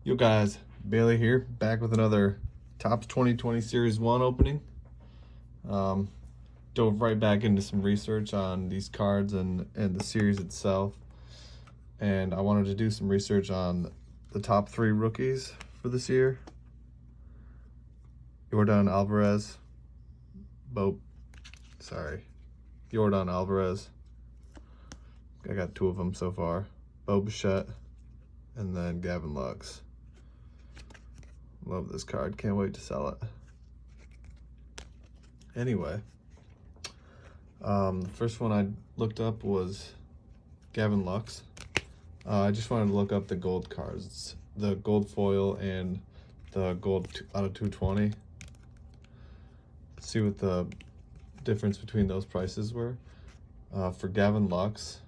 Yo guys, Bailey here, back with another Topps 2020 Series 1 opening. Um, Dove right back into some research on these cards and the series itself. And I wanted to do some research on the top 3 rookies for this year. Yordan Alvarez, Yordan Alvarez. I got 2 of them so far. Bo Bichette, and then Gavin Lux. Love this card, can't wait to sell it. Anyway, the first one I looked up was Gavin Lux. I just wanted to look up the gold cards, the gold foil and the gold out of 220. See what the difference between those prices were. For Gavin Lux,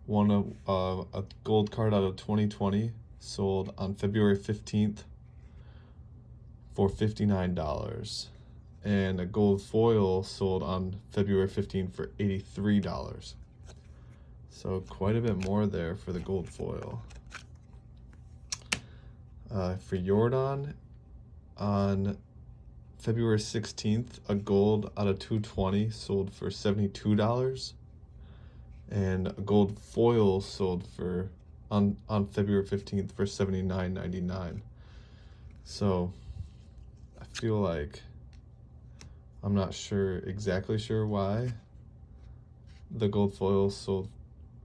a gold card out of 2020 sold on February 15th for $59. And a gold foil sold on February 15th for $83. So quite a bit more there for the gold foil. For Yordan, on February 16th, a gold out of 220 sold for $72. And a gold foil sold for on February 15th for $79.99. So I feel like I'm not exactly sure why the gold foil sold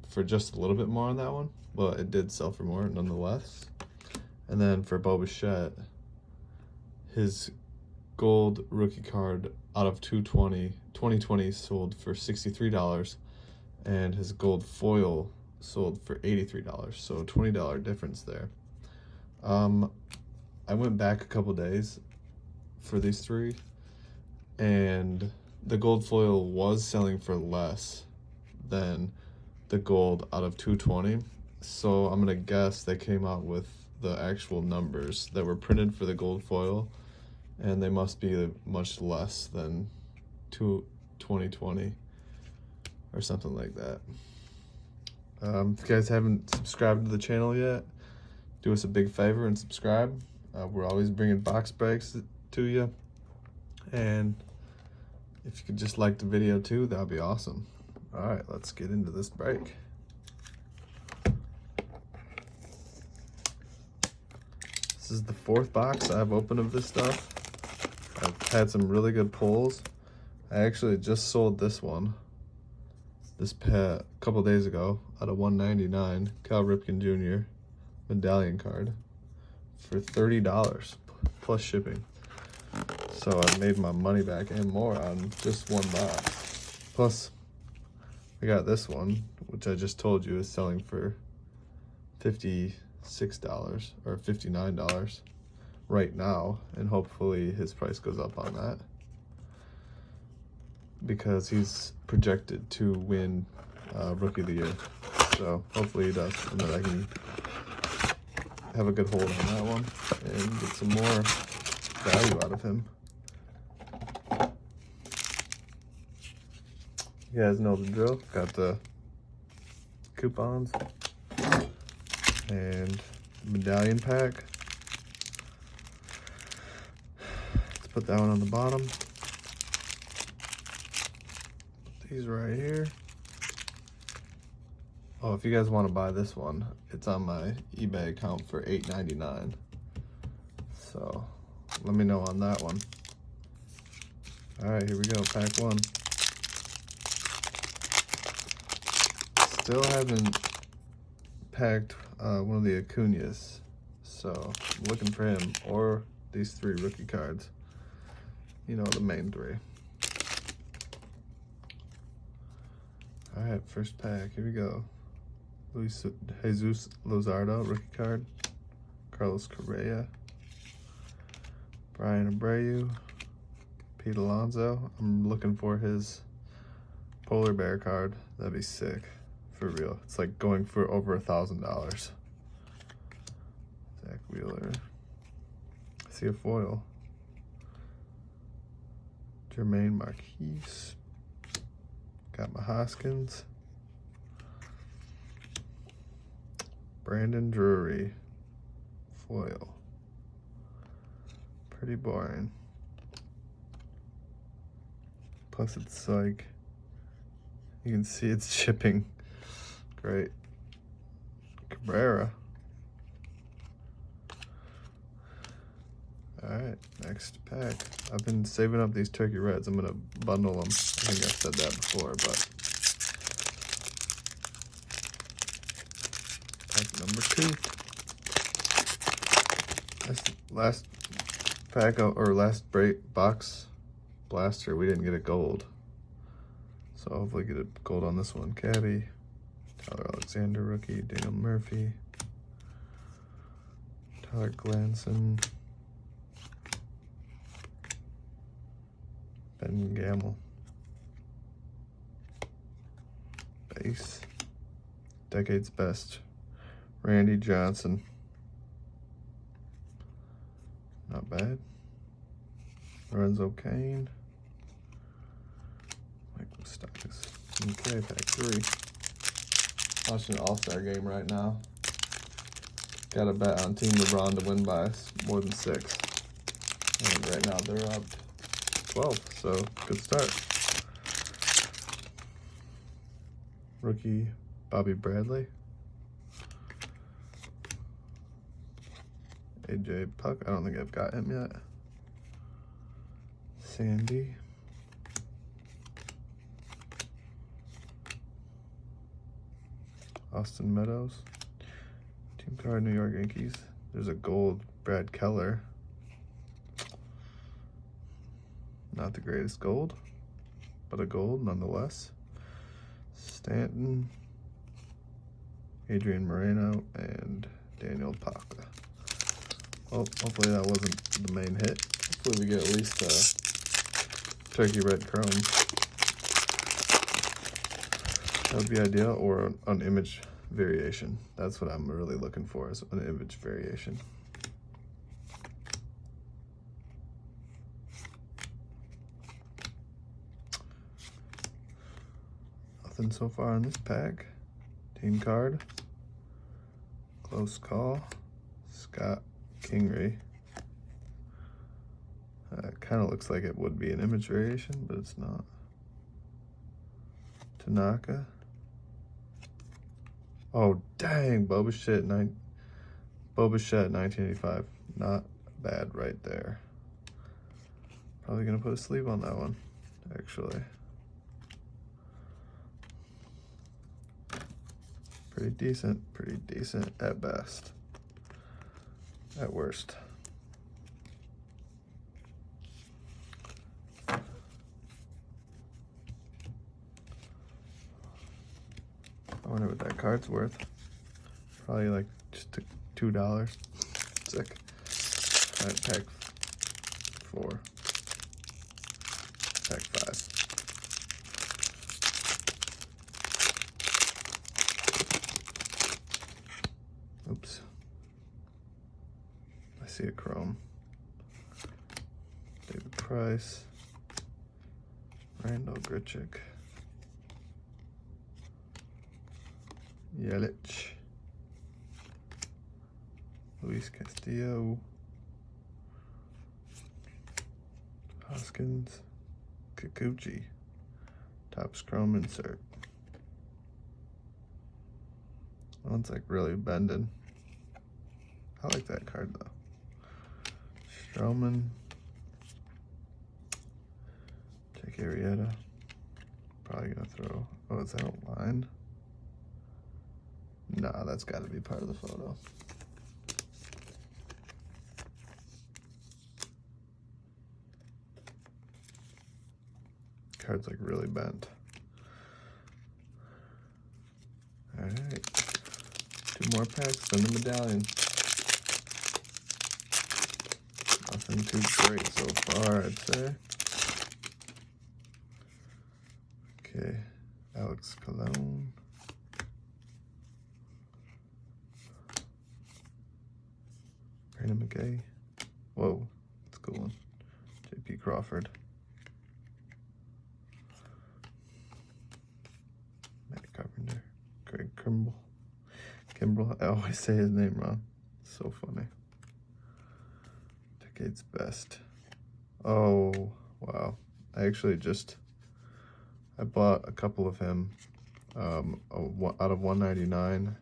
for just a little bit more on that one, but it did sell for more nonetheless. And then for Bo Bichette, his gold rookie card out of 2020 sold for $63, and his gold foil sold for $83. So $20 difference there. I went back a couple days for these 3, and the gold foil was selling for less than the gold out of 220. So I'm gonna guess they came out with the actual numbers that were printed for the gold foil, and they must be much less than 2020 or something like that. If you guys haven't subscribed to the channel yet, do us a big favor and subscribe. We're always bringing box breaks to you, and if you could just like the video too, that would be awesome. All right, let's get into this break. This is the 4th box I've opened of this stuff. I've had some really good pulls. I actually just sold this one this couple days ago out of 199, Cal Ripken Jr. medallion card for $30 plus shipping. So I made my money back and more on just one box. Plus, I got this one, which I just told you is selling for $56 or $59 right now, and hopefully his price goes up on that because he's projected to win Rookie of the Year. So hopefully he does, and then I can have a good hold on that one and get some more value out of him. You guys know the drill. Got the coupons and medallion pack. Let's put that one on the bottom. Put these right here. Oh, if you guys want to buy this one, it's on my eBay account for $8.99. So let me know on that one. All right, here we go, pack 1. Still haven't packed one of the Acuñas, so I'm looking for him or these 3 rookie cards. You know, the main 3. All right, first pack, here we go. Jesus Luzardo, rookie card. Carlos Correa. Brian Abreu. Pete Alonso. I'm looking for his polar bear card. That'd be sick, for real. It's like going for over $1,000. Zach Wheeler. I see a foil. Jermaine Marquise. Got my Hoskins. Brandon Drury. foil. Pretty boring. Plus it's like, you can see it's chipping. Great. Cabrera. Alright, next pack. I've been saving up these Turkey Reds. I'm gonna bundle them. I think I've said that before, but pack number 2. This last pack or last break box blaster, we didn't get a gold. So hopefully get a gold on this one. Cabby, Tyler Alexander rookie, Daniel Murphy, Tyler Glanson, Ben Gamble. Base. Decade's best. Randy Johnson. Not bad. Lorenzo Kane. Michael Stocks. Okay, pack 3. Watching an All-Star game right now. Got a bet on Team LeBron to win by more than 6. And right now they're up 12, so good start. Rookie Bobby Bradley. AJ Puck, I don't think I've got him yet. Sandy. Austin Meadows. Team card, New York Yankees. There's a gold Brad Keller. Not the greatest gold, but a gold nonetheless. Stanton, Adrian Moreno, and Daniel Paca. Well, hopefully that wasn't the main hit. Hopefully we get at least a Turkey Red Chrome. That would be ideal, or an image variation. That's what I'm really looking for, is an image variation. Nothing so far in this pack. Team card. Close call. Scott Kingery. Kind of looks like it would be an image variation, but it's not. Tanaka. Oh, dang. Boba Shett 1985. Not bad right there. Probably going to put a sleeve on that one, actually. Pretty decent at best. At worst. I wonder what that card's worth. Probably like just $2. Sick. Alright, pack 4. Pack 5. Oops. I see a chrome. David Price. Randall Grichuk. Yelich. Luis Castillo. Hoskins. Kikuchi. Topps Chrome insert. That one's like really bending. I like that card though. Stroman. Jake Arrieta. Probably gonna throw. Oh, is that a line? Nah, that's got to be part of the photo. Card's like really bent. All right, 2 more packs, then the medallion. Nothing too great so far, I'd say. Okay, Alex Cologne. Brandon McKay. Whoa, that's a cool one. J.P. Crawford. Matt Carpenter. Greg Kimbrell. I always say his name wrong. So funny. Gates Best. Oh, wow. I bought a couple of him out of 199.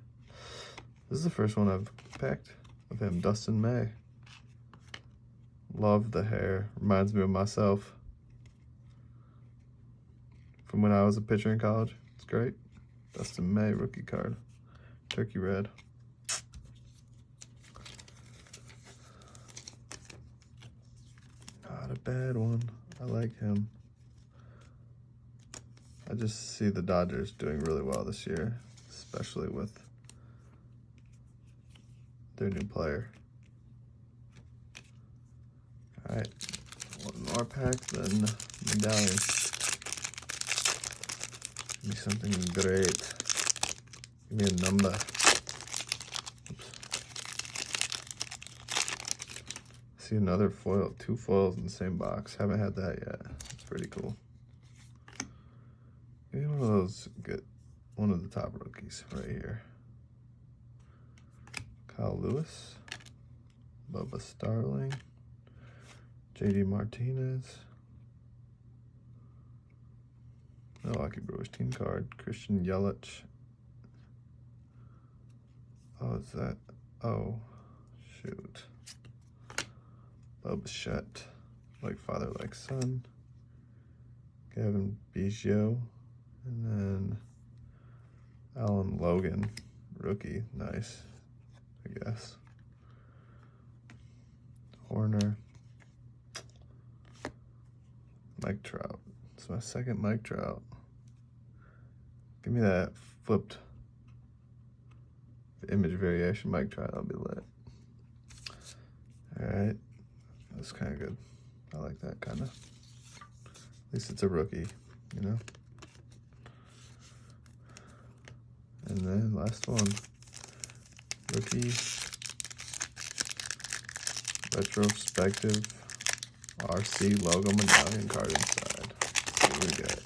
This is the first one I've packed of him, Dustin May. Love the hair. Reminds me of myself from when I was a pitcher in college. It's great. Dustin May rookie card. Turkey red. Not a bad one. I like him. I just see the Dodgers doing really well this year, especially with their new player. All right, one more pack, then medallion. Give me something great. Give me a number. Oops. See another foil, 2 foils in the same box. Haven't had that yet. It's pretty cool. Give me one of those, get one of the top rookies right here. Kyle Lewis, Bubba Starling, JD Martinez, Milwaukee Brewers team card, Christian Yelich. Oh, is that? Oh, shoot. Boba Shet, like father, like son. Gavin Biggio, and then Alan Logan, rookie, nice, I guess. Horner, Mike Trout. It's my second Mike Trout. Give me that flipped image variation Mike Trout. That'll be lit. All right, that's kind of good. I like that kind of. At least it's a rookie, you know. And then last one, rookie retrospective RC logo medallion card inside. Let's see what we get.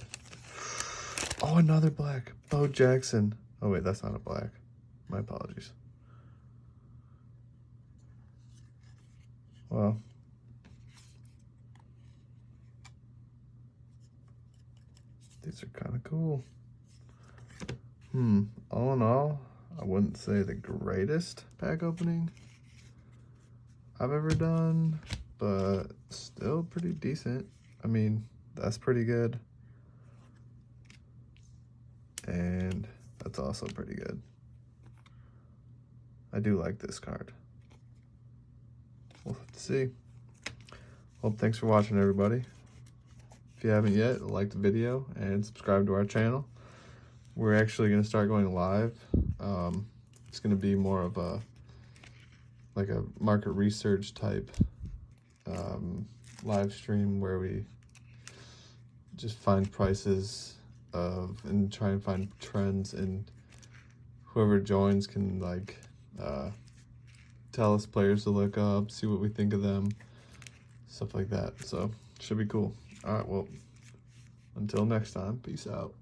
Oh, another black, Bo Jackson. Oh wait, that's not a black. My apologies. Well, these are kind of cool. All in all, I wouldn't say the greatest pack opening I've ever done, but still pretty decent. I mean, that's pretty good. And that's also pretty good. I do like this card. We'll have to see. Well, thanks for watching, everybody. If you haven't yet, like the video and subscribe to our channel. We're actually going to start going live. It's going to be more of a market research type live stream where we just find prices and try and find trends, and whoever joins can tell us players to look up, see what we think of them, stuff like that. So should be cool. All right, well, until next time, peace out.